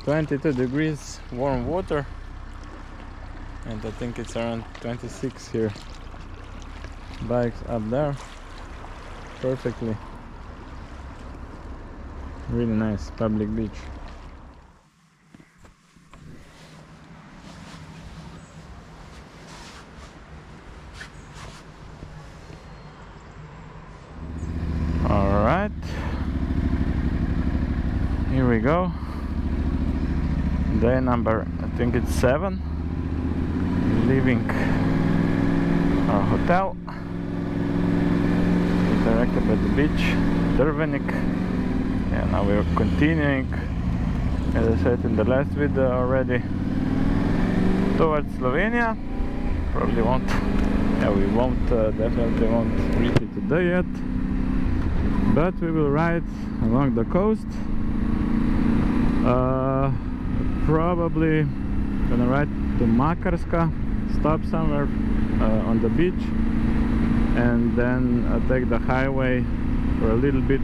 22 degrees warm water, and I think it's around 26 here. Bikes up there perfectly. Really nice public beach. Alright, here we go. Day number, I think it's 7. Leaving our hotel. Directed by the beach, Drvenik. And now we're continuing, as I said in the last video already, towards Slovenia. Probably won't, we won't, definitely won't reach it today yet, but we will ride along the coast. Probably gonna ride to Makarska, stop somewhere on the beach, and then take the highway for a little bit,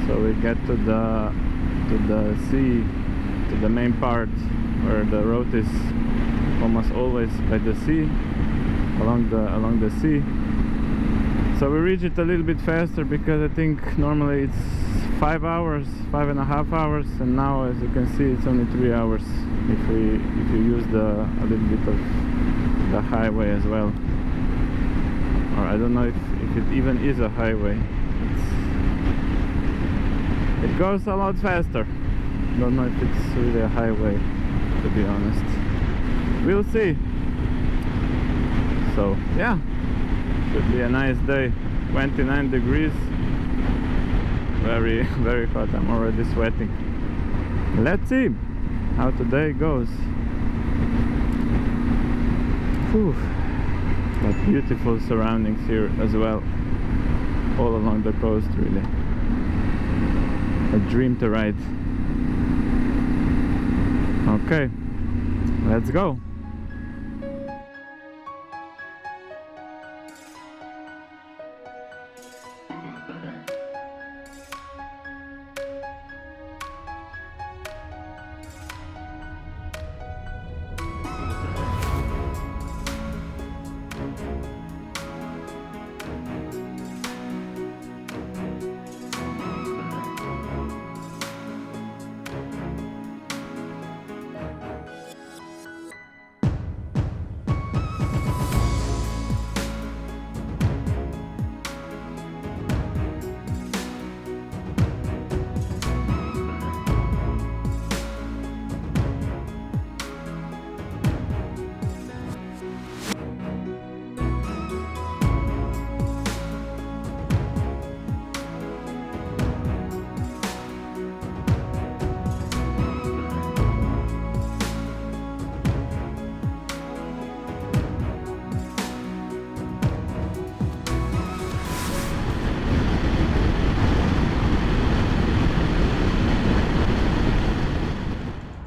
so we get to the sea, to the main part where the road is almost always by the sea, along the sea. So we reach it a little bit faster, because I think normally it's 5 hours, 5.5 hours, and now, as you can see, it's only 3 hours if you use a little bit of the highway as well. Or I don't know if it even is a highway. It goes a lot faster. Don't know if it's really a highway, to be honest. We'll see. So yeah, should be a nice day. 29 degrees. Very, very hot. I'm already sweating. Let's see how today goes. Whew. But beautiful surroundings here as well, all along the coast. Really a dream to ride. Okay, let's go.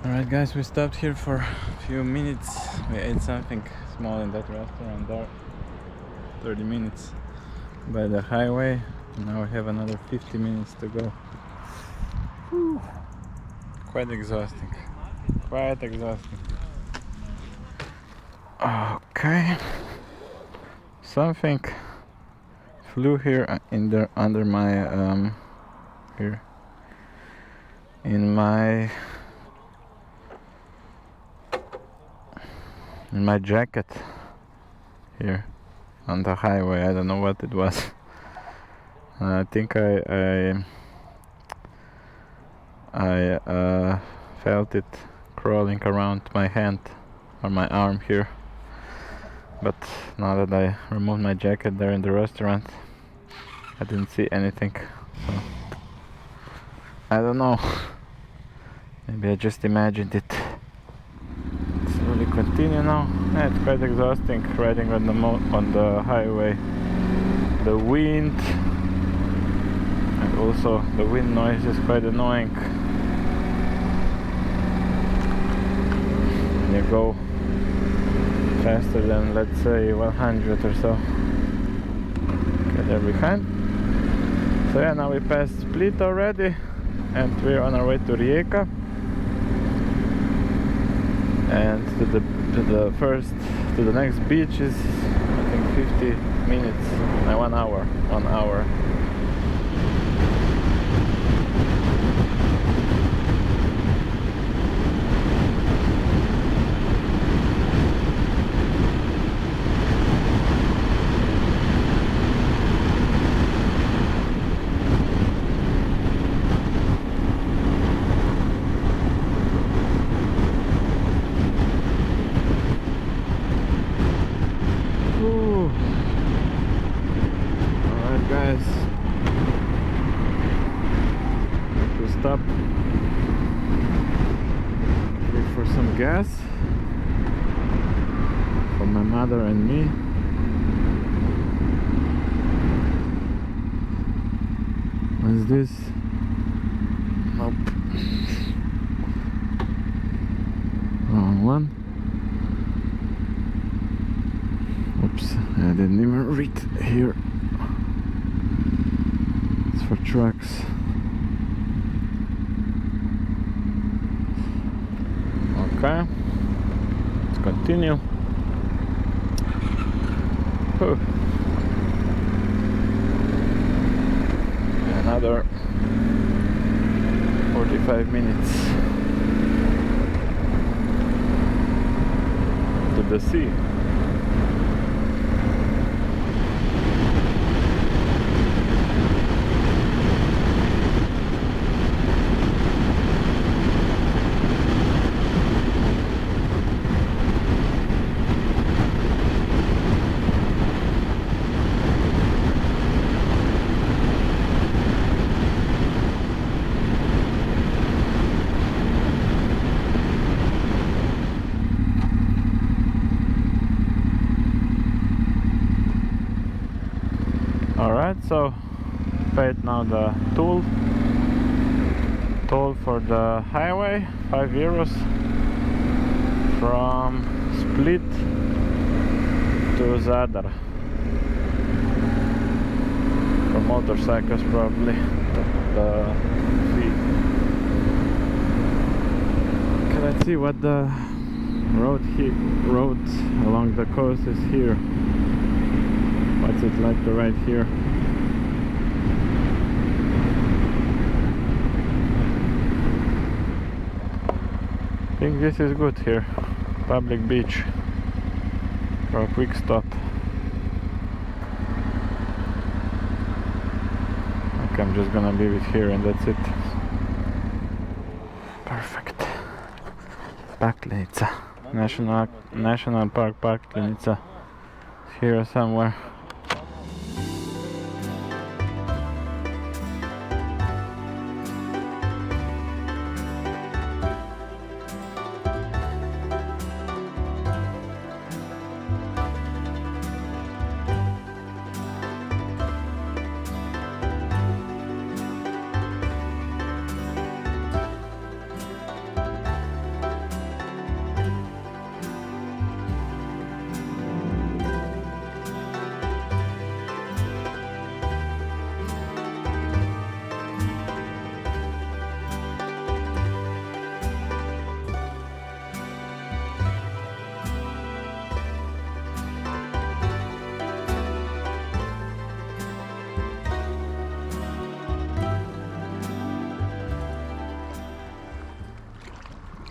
Alright guys, we stopped here for a few minutes. We ate something small in that restaurant there. 30 minutes by the highway. Now we have another 50 minutes to go. Whew. Quite exhausting. Quite exhausting. Okay. Something flew here in there under my here in my jacket here on the highway. I don't know what it was. I think I felt it crawling around my hand or my arm here, but now that I removed my jacket there in the restaurant, I didn't see anything, so I don't know. Maybe I just imagined it. Slowly continue now. Yeah, it's quite exhausting riding on the highway. The wind, and also the wind noise, is quite annoying. When you go faster than, let's say, 100 or so. Okay, there behind. So yeah, now we passed Split already, and we're on our way to Rijeka. and to the next beach is, I think, 50 minutes, 1 hour. Guys, we stop, look for some gas for my mother and me. What's this? Nope. Wrong one. Oops, I didn't even read here. For trucks. Okay, let's continue. Another 45 minutes to the sea. Alright, so paid now the toll for the highway, 5 euros from Split to Zadar. For motorcycles probably, the fee. Okay, let's see what the road along the coast is here. What's it like to ride here? I think this is good here. Public beach for a quick stop. Okay, I'm just gonna leave it here and that's it. Perfect. Paklenica. National Park Paklenica. Here somewhere.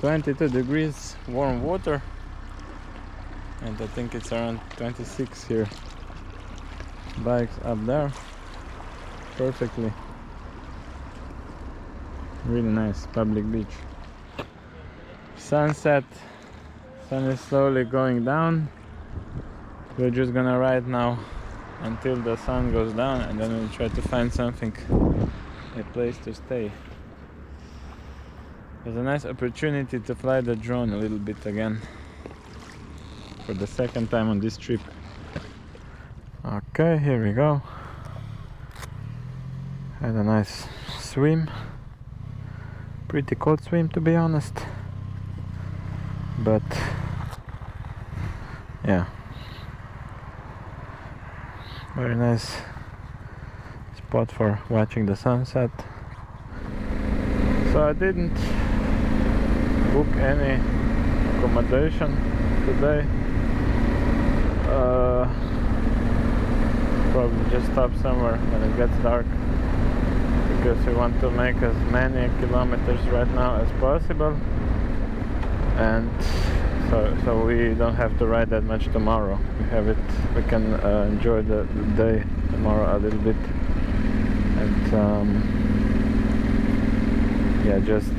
.22 degrees warm water, and I think it's around 26 here. Bikes up there perfectly. Really nice public beach. Sunset. Sun is slowly going down. We're just gonna ride now until the sun goes down, and then we'll try to find something, a place to stay. There's a nice opportunity to fly the drone a little bit again for the second time on this trip. Okay, here we go. Had a nice swim. Pretty cold swim, to be honest, but yeah, very nice spot for watching the sunset. So I didn't book any accommodation today. Probably just stop somewhere when it gets dark, because we want to make as many kilometers right now as possible, and so we don't have to ride that much tomorrow. We can enjoy the day tomorrow a little bit, and yeah, just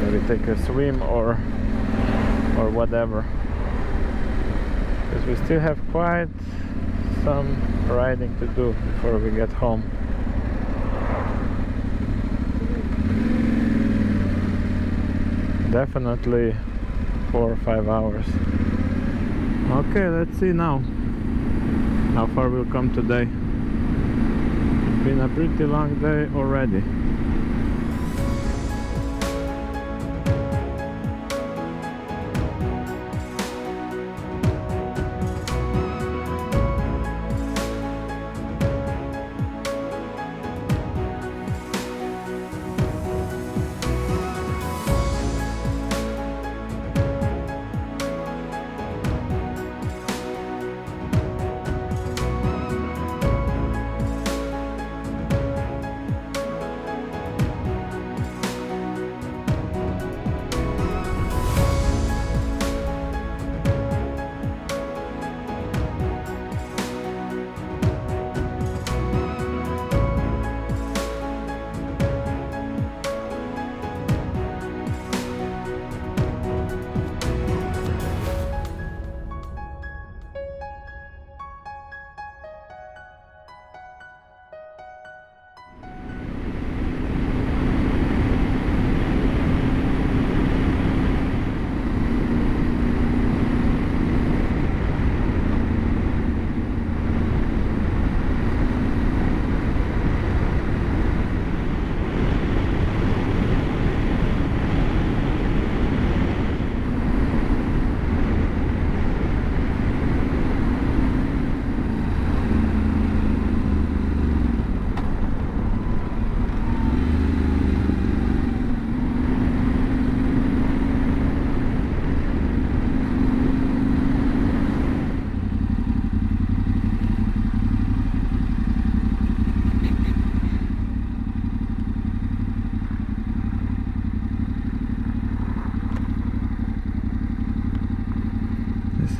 maybe take a swim or whatever, because we still have quite some riding to do before we get home. Definitely 4 or 5 hours. Okay, let's see now how far we'll come today. It's been a pretty long day already.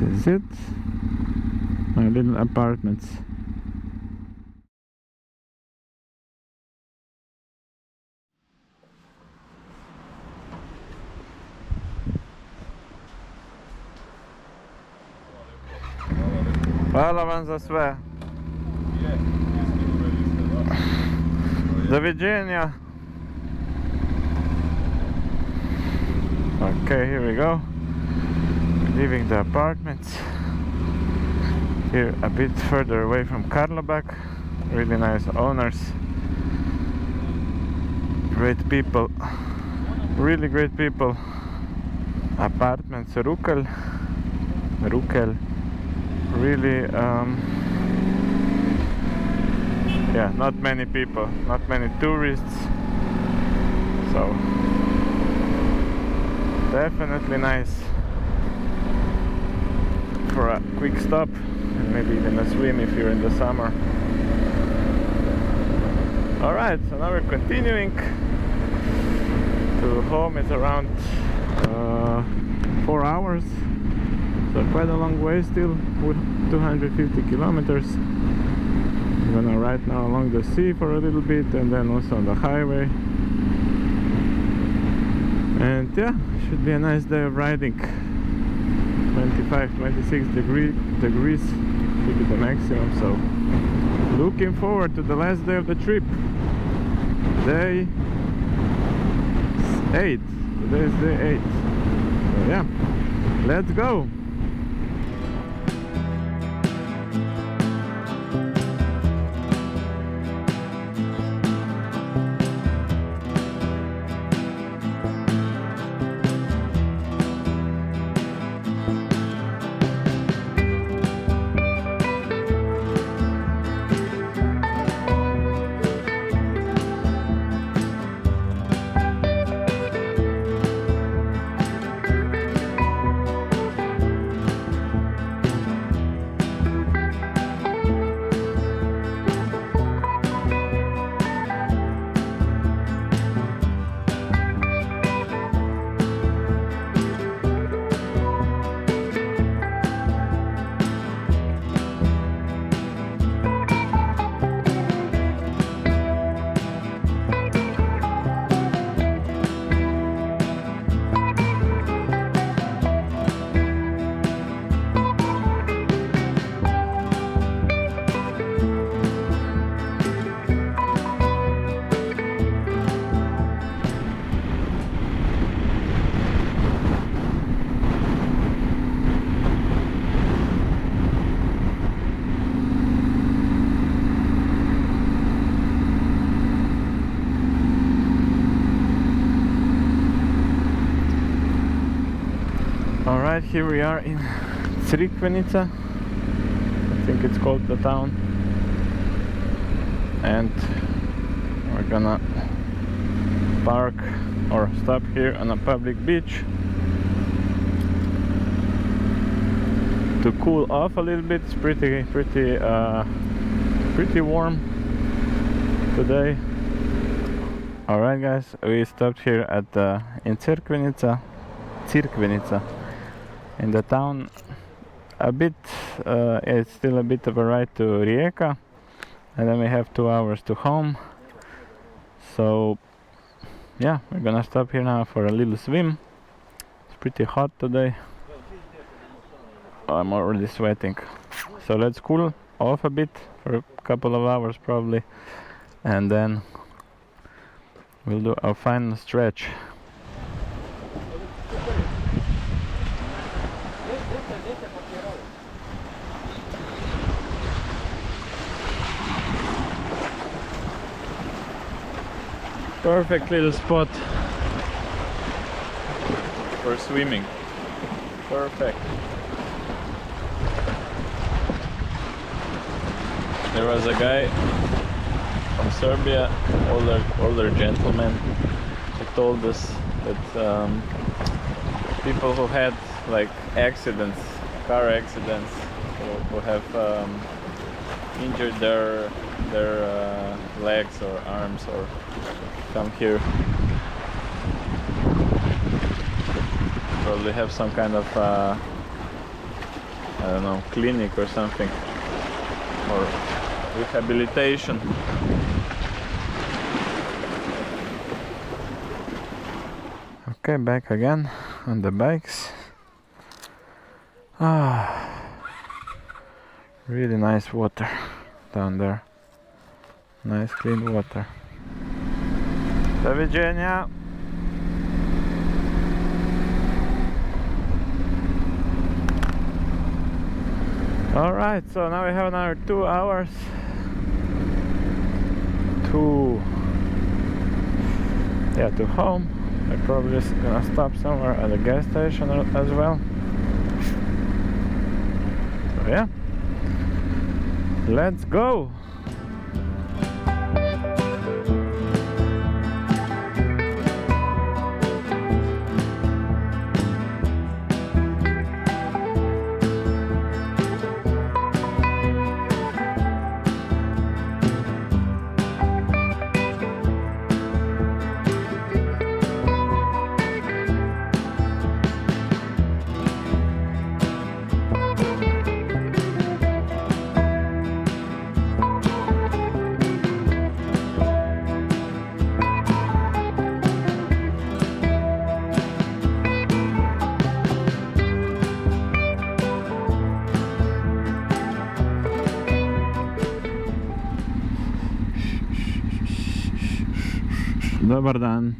This is it, my little apartments. Hvala vam za sve. Doviđenja. Okay, here we go. Leaving the apartments. Here a bit further away from Karlovac. Really nice owners. Great people. Really great people. Apartments Rukel. Really yeah, not many people, not many tourists, so definitely nice for a quick stop and maybe even a swim if you're in the summer. Alright, so now we're continuing to home. It's around 4 hours, so quite a long way still, with 250 kilometers. I'm gonna ride now along the sea for a little bit and then also on the highway. And yeah, should be a nice day of riding. 25-26 degrees should be the maximum, so looking forward to the last day of the trip. Day 8. Today is day 8. So yeah, let's go! Alright, here we are in Crikvenica, I think it's called the town, and we're gonna park or stop here on a public beach to cool off a little bit. It's pretty warm today. Alright guys, we stopped here at in Crikvenica in the town. A bit it's still a bit of a ride to Rijeka, and then we have 2 hours to home. So yeah, we're gonna stop here now for a little swim. It's pretty hot today. I'm already sweating, so let's cool off a bit for a couple of hours probably, and then we'll do our final stretch. Perfect little spot for swimming. Perfect. There was a guy from Serbia, older gentleman, who told us that people who had like accidents, car accidents, who have injured their legs or arms, or come here, probably have some kind of I don't know, clinic or something, or rehabilitation. Okay, back again on the bikes. Really nice water down there. Nice clean water. Do widzenia. Alright, so now we have another 2 hours to home. I'm probably just gonna stop somewhere at a gas station as well. So yeah, let's go! Dobar dan.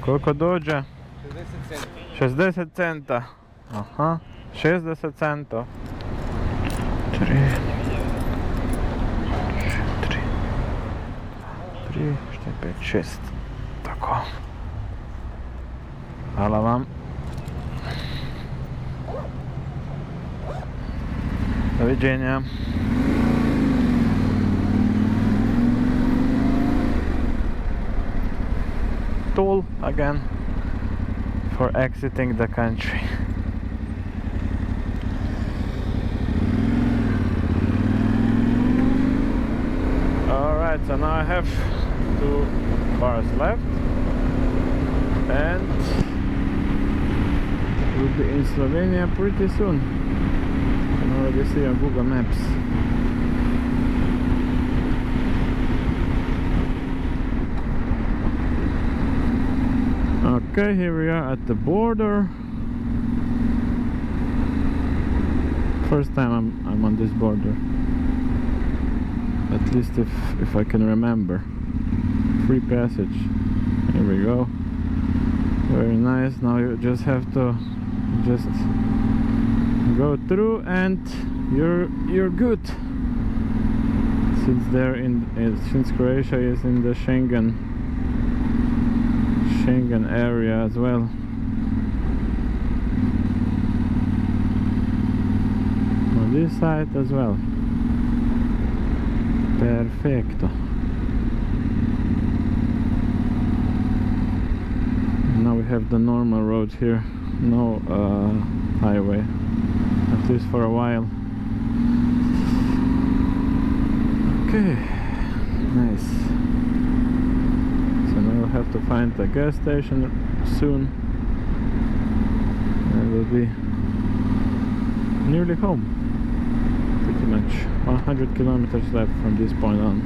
Koliko dođe? 60 centa. Aha, 60 centa. 3, 4, 5, 6. Tako. Hvala vam. Doviđenja. Toll again for exiting the country. Alright, so now I have 2 bars left and we'll be in Slovenia pretty soon. You can already see on Google Maps. Okay, here we are at the border. First time I'm on this border. At least if I can remember. Free passage. Here we go. Very nice. Now you just have to just go through and you're good. Since Croatia is in the Schengen area as well, this side as well. Perfecto. Now we have the normal road here, no highway, at least for a while. Okay, nice. So now we'll have to find a gas station soon, and we'll be nearly home. Pretty much 100 kilometers left from this point on.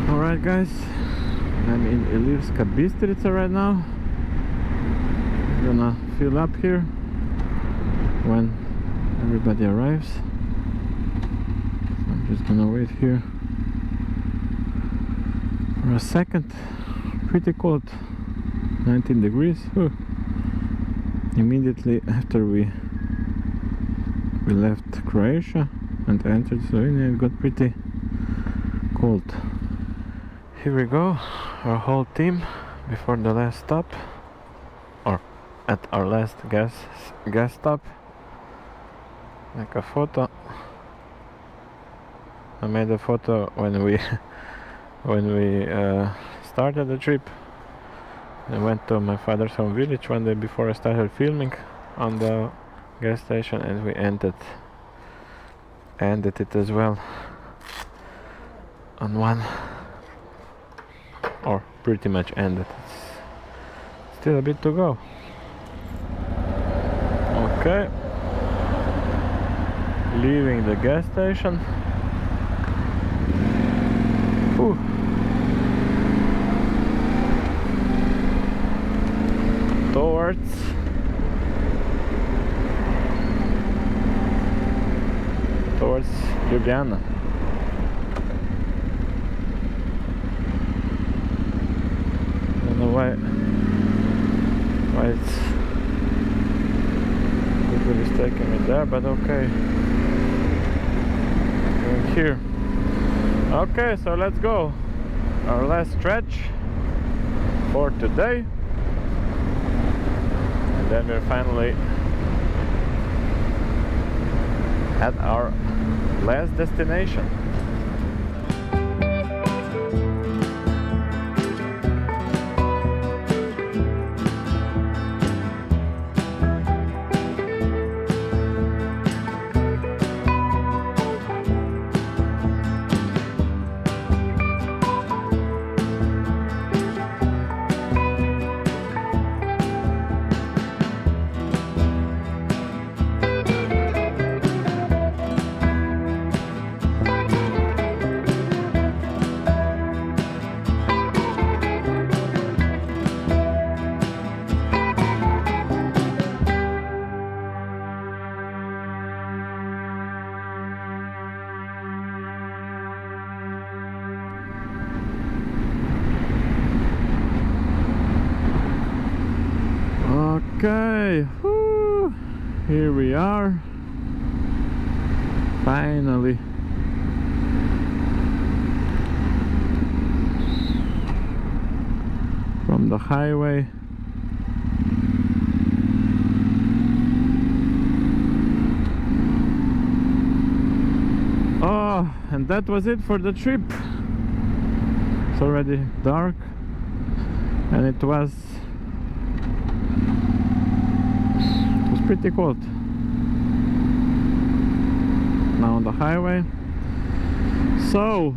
Alright guys, I'm in Ilirska Bistrica right now. I'm gonna fill up here when everybody arrives. I'm just gonna wait here for a second. Pretty cold, 19 degrees. Ooh. Immediately after we left Croatia and entered Slovenia, it got pretty cold. Here we go, our whole team before the last stop, or at our last gas stop. Make a photo. I made a photo when we started the trip. I went to my father's home village one day before I started filming on the gas station, and we ended it as well on one. Or pretty much ended. It's still a bit to go. Okay, leaving the gas station. Ooh. Towards Ljubljana. Why it's Google is taking me there, but okay. Going here. Okay, so let's go. Our last stretch for today, and then we're finally at our last destination. Okay, whoo, here we are, finally. From the highway. Oh, and that was it for the trip. It's already dark, and it was pretty cold. Now on the highway. So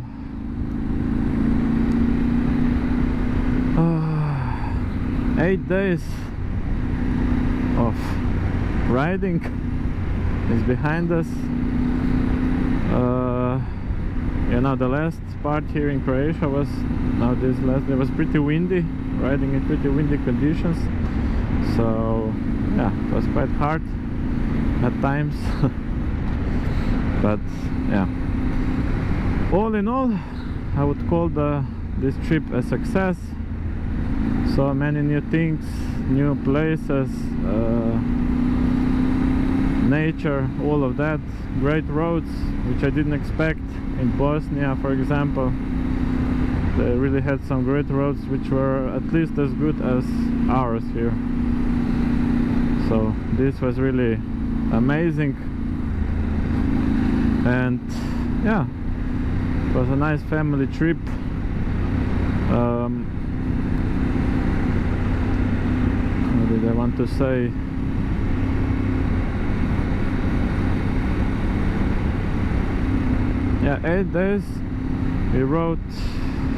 8 days of riding is behind us. You know, the last part here in Croatia was it was pretty windy, riding in pretty windy conditions. So yeah, it was quite hard at times. But yeah, all in all, I would call this trip a success. So many new things, new places, nature, all of that. Great roads, which I didn't expect in Bosnia, for example. They really had some great roads which were at least as good as ours here. So this was really amazing. And yeah, it was a nice family trip. What did I want to say? Yeah, 8 days we rode.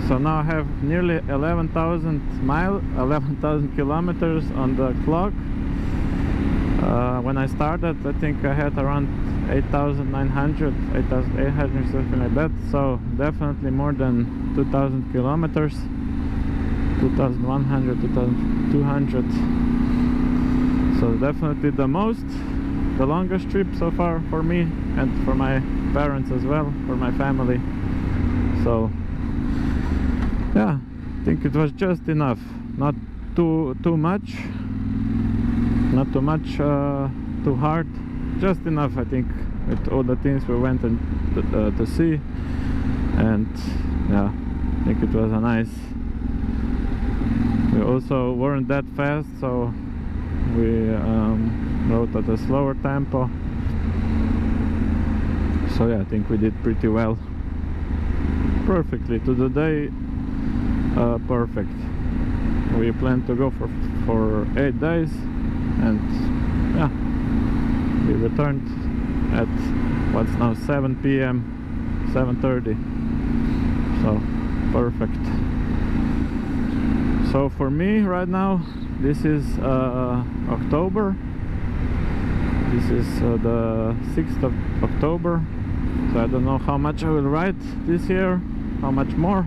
So now I have nearly 11,000 kilometers on the clock. When I started, I think I had around 8,900, 8,800, something like that. So definitely more than 2,000 kilometers, 2,100, 2,200. So definitely the longest trip so far for me and for my parents as well, for my family. So yeah, I think it was just enough, not too much, not too much, too hard, just enough, I think, with all the things we went to see. And yeah, I think it was a nice. We also weren't that fast, so we rode at a slower tempo. So yeah, I think we did pretty well, perfectly to the day. Perfect. We plan to go for 8 days, and yeah, we returned at what's now 7 p.m. 7:30. So perfect. So for me right now, this is October. This is the 6th of October. So I don't know how much I will ride this year, how much more.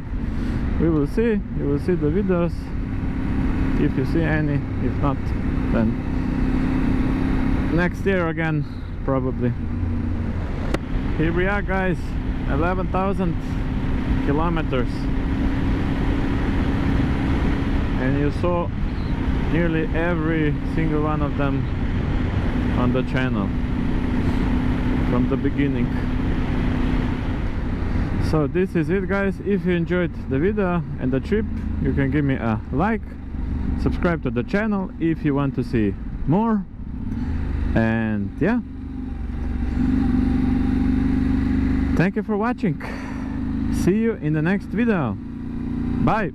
We will see. You will see the videos if you see any. If not, then next year again, probably. Here we are, guys. 11,000 kilometers, and you saw nearly every single one of them on the channel from the beginning. So this is it, guys. If you enjoyed the video and the trip, you can give me a like, subscribe to the channel if you want to see more, and yeah, thank you for watching. See you in the next video. Bye.